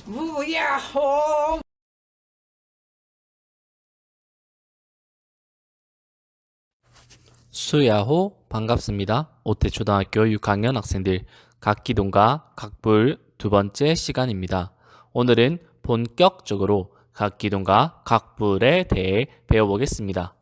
무야호. 수야호 반갑습니다. 오태초등학교 6학년 학생들 각기동과 각불 두 번째 시간입니다. 오늘은 본격적으로 각기동과 각불에 대해 배워보겠습니다.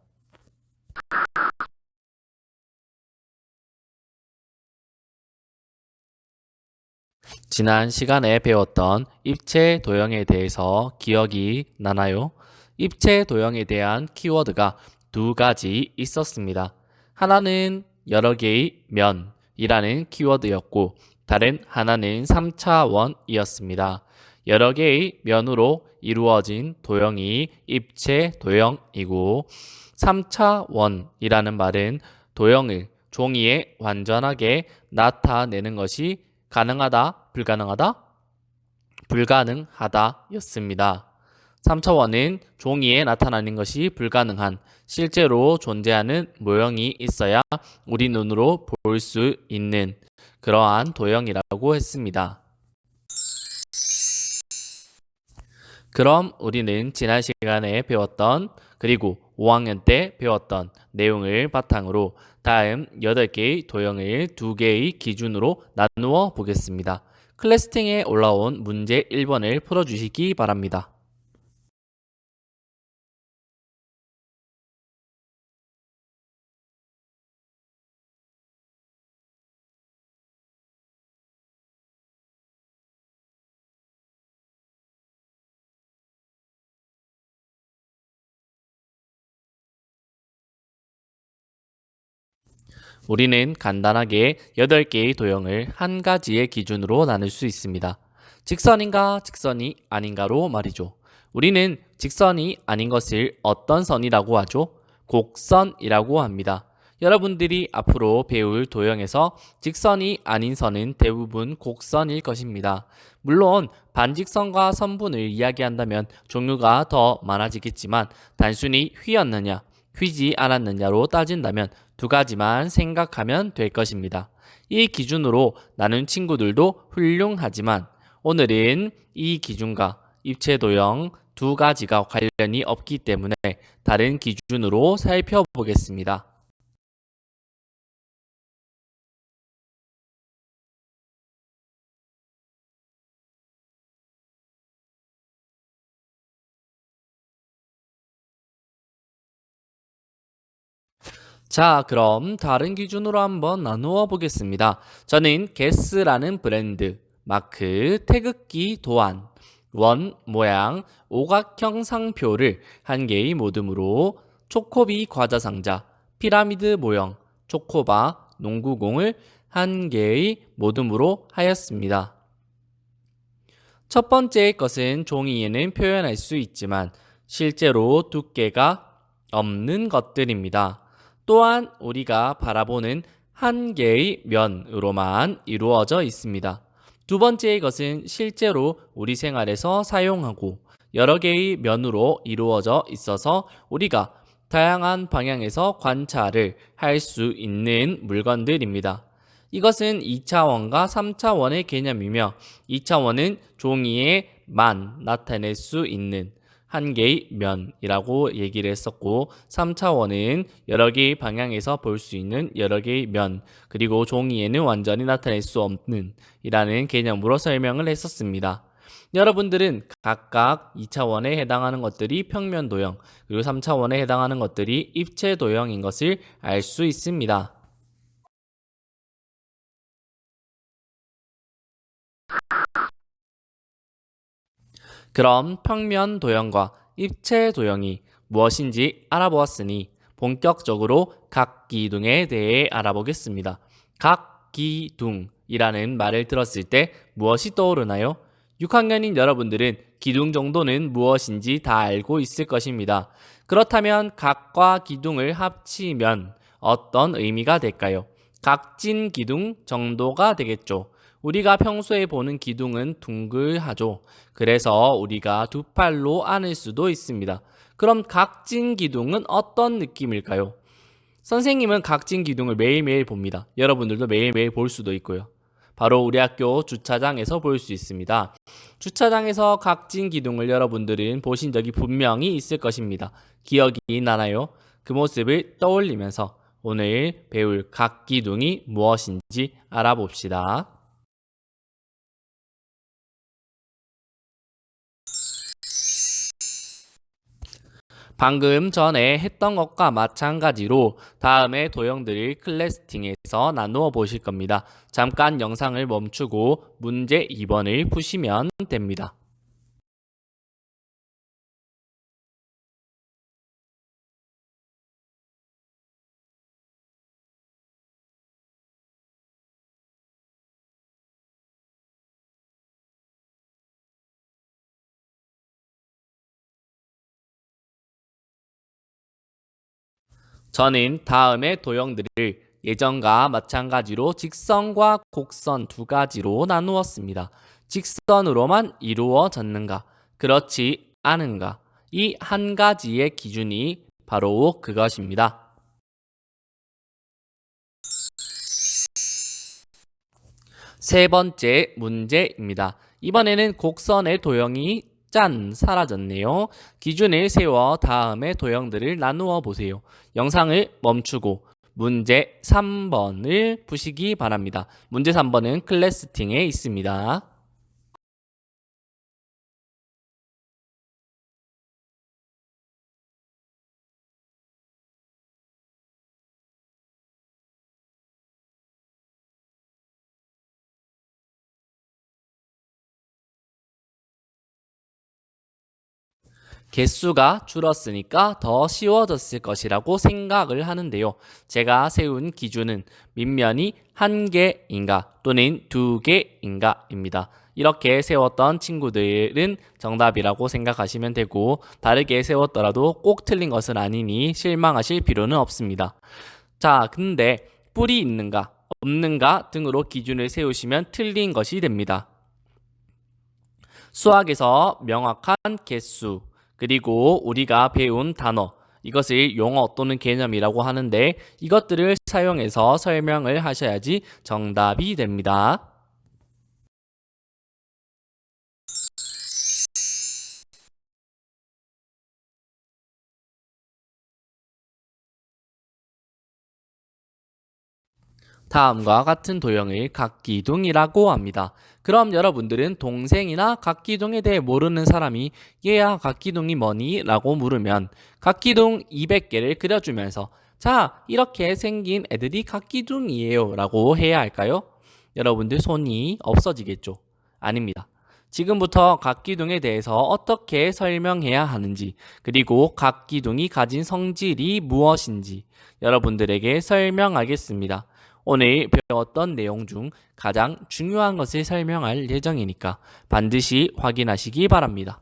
지난 시간에 배웠던 입체 도형에 대해서 기억이 나나요? 입체 도형에 대한 키워드가 두 가지 있었습니다. 하나는 여러 개의 면이라는 키워드였고 다른 하나는 3차원이었습니다. 여러 개의 면으로 이루어진 도형이 입체 도형이고 3차원이라는 말은 도형을 종이에 완전하게 나타내는 것이 가능하다, 불가능하다? 불가능하다 였습니다. 3차원은 종이에 나타나는 것이 불가능한 실제로 존재하는 모형이 있어야 우리 눈으로 볼 수 있는 그러한 도형이라고 했습니다. 그럼 우리는 지난 시간에 배웠던 그리고 5학년 때 배웠던 내용을 바탕으로 다음 8개의 도형을 2개의 기준으로 나누어 보겠습니다. 클래스팅에 올라온 문제 1번을 풀어주시기 바랍니다. 우리는 간단하게 8개의 도형을 한 가지의 기준으로 나눌 수 있습니다. 직선인가 직선이 아닌가로 말이죠. 우리는 직선이 아닌 것을 어떤 선이라고 하죠? 곡선이라고 합니다. 여러분들이 앞으로 배울 도형에서 직선이 아닌 선은 대부분 곡선일 것입니다. 물론 반직선과 선분을 이야기한다면 종류가 더 많아지겠지만 단순히 휘었느냐, 휘지 않았느냐로 따진다면 두 가지만 생각하면 될 것입니다. 이 기준으로 나눈 친구들도 훌륭하지만 오늘은 이 기준과 입체 도형 두 가지가 관련이 없기 때문에 다른 기준으로 살펴보겠습니다. 자, 그럼 다른 기준으로 한번 나누어 보겠습니다. 저는 게스라는 브랜드, 마크, 태극기 도안, 원 모양, 오각형 상표를 한 개의 모듬으로 초코비 과자 상자, 피라미드 모형, 초코바, 농구공을 한 개의 모듬으로 하였습니다. 첫 번째 것은 종이에는 표현할 수 있지만 실제로 두께가 없는 것들입니다. 또한 우리가 바라보는 한 개의 면으로만 이루어져 있습니다. 두 번째의 것은 실제로 우리 생활에서 사용하고 여러 개의 면으로 이루어져 있어서 우리가 다양한 방향에서 관찰을 할 수 있는 물건들입니다. 이것은 2차원과 3차원의 개념이며 2차원은 종이에만 나타낼 수 있는 한 개의 면이라고 얘기를 했었고 3차원은 여러 개의 방향에서 볼 수 있는 여러 개의 면 그리고 종이에는 완전히 나타낼 수 없는 이라는 개념으로 설명을 했었습니다. 여러분들은 각각 2차원에 해당하는 것들이 평면 도형 그리고 3차원에 해당하는 것들이 입체 도형인 것을 알 수 있습니다. 그럼 평면 도형과 입체 도형이 무엇인지 알아보았으니 본격적으로 각기둥에 대해 알아보겠습니다. 각기둥이라는 말을 들었을 때 무엇이 떠오르나요? 6학년인 여러분들은 기둥 정도는 무엇인지 다 알고 있을 것입니다. 그렇다면 각과 기둥을 합치면 어떤 의미가 될까요? 각진 기둥 정도가 되겠죠. 우리가 평소에 보는 기둥은 둥글하죠. 그래서 우리가 두 팔로 안을 수도 있습니다. 그럼 각진 기둥은 어떤 느낌일까요? 선생님은 각진 기둥을 매일매일 봅니다. 여러분들도 매일매일 볼 수도 있고요. 바로 우리 학교 주차장에서 볼 수 있습니다. 주차장에서 각진 기둥을 여러분들은 보신 적이 분명히 있을 것입니다. 기억이 나나요? 그 모습을 떠올리면서 오늘 배울 각 기둥이 무엇인지 알아봅시다. 방금 전에 했던 것과 마찬가지로 다음의 도형들을 클래스팅해서 나누어 보실 겁니다. 잠깐 영상을 멈추고 문제 2번을 푸시면 됩니다. 저는 다음의 도형들을 예전과 마찬가지로 직선과 곡선 두 가지로 나누었습니다. 직선으로만 이루어졌는가? 그렇지 않은가? 이 한 가지의 기준이 바로 그것입니다. 세 번째 문제입니다. 이번에는 곡선의 도형이 짠 사라졌네요. 기준을 세워 다음에 도형들을 나누어 보세요. 영상을 멈추고 문제 3번을 푸시기 바랍니다. 문제 3번은 클래스팅에 있습니다. 개수가 줄었으니까 더 쉬워졌을 것이라고 생각을 하는데요. 제가 세운 기준은 밑면이 한 개인가 또는 두 개인가입니다. 이렇게 세웠던 친구들은 정답이라고 생각하시면 되고 다르게 세웠더라도 꼭 틀린 것은 아니니 실망하실 필요는 없습니다. 자, 근데 뿔이 있는가 없는가 등으로 기준을 세우시면 틀린 것이 됩니다. 수학에서 명확한 개수, 그리고 우리가 배운 단어, 이것을 용어 또는 개념이라고 하는데 이것들을 사용해서 설명을 하셔야지 정답이 됩니다. 다음과 같은 도형을 각기둥이라고 합니다. 그럼 여러분들은 동생이나 각기둥에 대해 모르는 사람이 얘야 각기둥이 뭐니? 라고 물으면 각기둥 200개를 그려주면서 자, 이렇게 생긴 애들이 각기둥이에요 라고 해야 할까요? 여러분들 손이 없어지겠죠? 아닙니다. 지금부터 각기둥에 대해서 어떻게 설명해야 하는지, 그리고 각기둥이 가진 성질이 무엇인지 여러분들에게 설명하겠습니다. 오늘 배웠던 내용 중 가장 중요한 것을 설명할 예정이니까 반드시 확인하시기 바랍니다.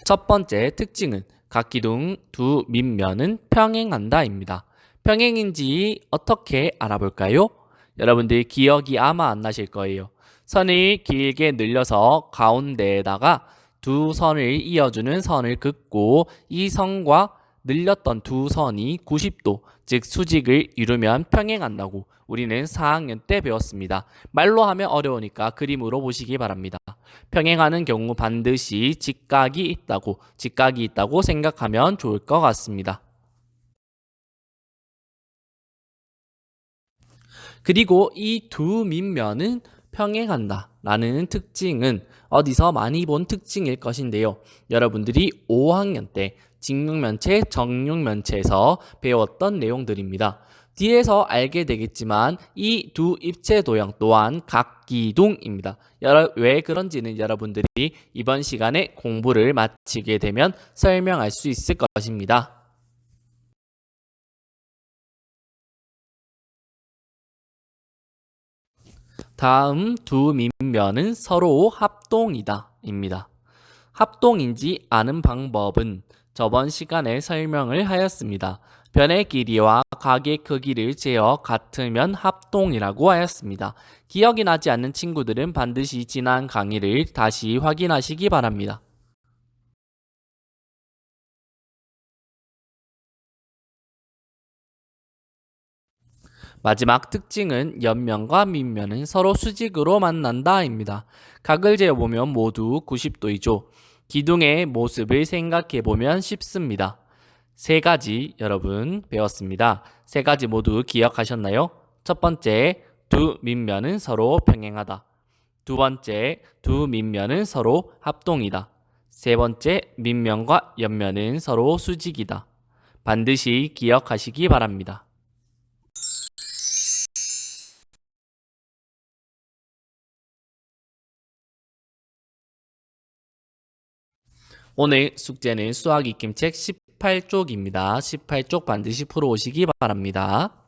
첫 번째 특징은 각기둥 두 밑면은 평행한다입니다. 평행인지 어떻게 알아볼까요? 여러분들 기억이 아마 안 나실 거예요. 선을 길게 늘려서 가운데에다가 두 선을 이어주는 선을 긋고 이 선과 늘렸던 두 선이 90도, 즉 수직을 이루면 평행한다고 우리는 4학년 때 배웠습니다. 말로 하면 어려우니까 그림으로 보시기 바랍니다. 평행하는 경우 반드시 직각이 있다고 생각하면 좋을 것 같습니다. 그리고 이 두 밑면은 평행한다 라는 특징은 어디서 많이 본 특징일 것인데요. 여러분들이 5학년 때 직육면체, 정육면체에서 배웠던 내용들입니다. 뒤에서 알게 되겠지만 이 두 입체 도형 또한 각기둥입니다. 왜 그런지는 여러분들이 이번 시간에 공부를 마치게 되면 설명할 수 있을 것입니다. 다음 두 밑면은 서로 합동이다 입니다. 합동인지 아는 방법은 저번 시간에 설명을 하였습니다. 변의 길이와 각의 크기를 재어 같으면 합동이라고 하였습니다. 기억이 나지 않는 친구들은 반드시 지난 강의를 다시 확인하시기 바랍니다. 마지막 특징은 옆면과 밑면은 서로 수직으로 만난다입니다. 각을 재어보면 모두 90도이죠. 기둥의 모습을 생각해보면 쉽습니다. 세 가지 여러분 배웠습니다. 세 가지 모두 기억하셨나요? 첫 번째, 두 밑면은 서로 평행하다. 두 번째, 두 밑면은 서로 합동이다. 세 번째, 밑면과 옆면은 서로 수직이다. 반드시 기억하시기 바랍니다. 오늘 숙제는 수학 익힘책 18쪽입니다. 18쪽 반드시 풀어오시기 바랍니다.